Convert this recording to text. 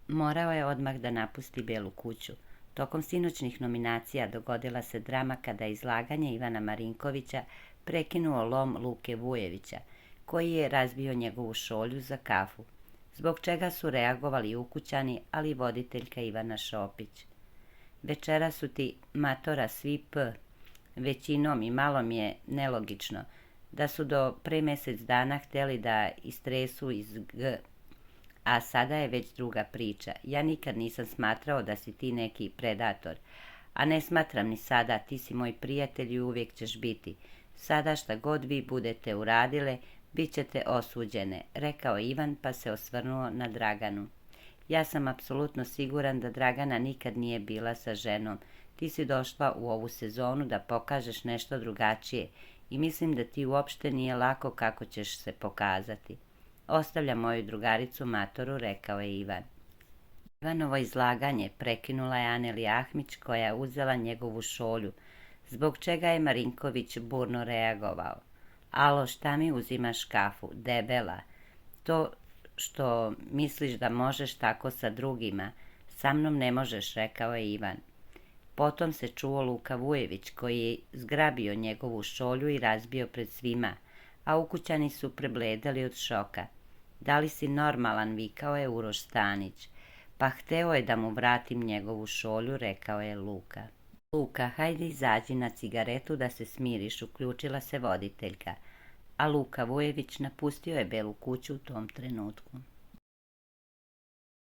Morao je odmah da napusti Belu kuću. Tokom sinoćnih nominacija dogodila se drama kada je izlaganje Ivana Marinkovića prekinuo lom Luke Vujevića, koji je razbio njegovu šolju za kafu, zbog čega su reagovali i ukućani, ali i voditeljka Ivana Šopić. Večera su ti matora svi većinom i malo mi je nelogično da su do pre mjesec dana htjeli da istresu iz G, a sada je već druga priča. Ja nikad nisam smatrao da si ti neki predator, a ne smatram ni sada, ti si moj prijatelj i uvijek ćeš biti. Sada šta god vi budete uradile, bit ćete osuđene, rekao Ivan pa se osvrnuo na Draganu. Ja sam apsolutno siguran da Dragana nikad nije bila sa ženom. Ti si došla u ovu sezonu da pokažeš nešto drugačije i mislim da ti uopšte nije lako kako ćeš se pokazati. Ostavljam moju drugaricu Matoru, rekao je Ivan. Ivanovo izlaganje prekinula je Anelija Ahmić koja je uzela njegovu šolju, zbog čega je Marinković burno reagovao. Alo, šta mi uzimaš kafu, debela? To što misliš da možeš tako sa drugima, sa mnom ne možeš, rekao je Ivan. Potom se čuo Luka Vujević koji je zgrabio njegovu šolju i razbio pred svima, a ukućani su prebledali od šoka. Da li si normalan, vikao je Uroš Stanić. Pa hteo je da mu vratim njegovu šolju, rekao je Luka. Luka, hajde izađi na cigaretu da se smiriš, uključila se voditeljka, a Luka Vujević napustio je Belu kuću u tom trenutku.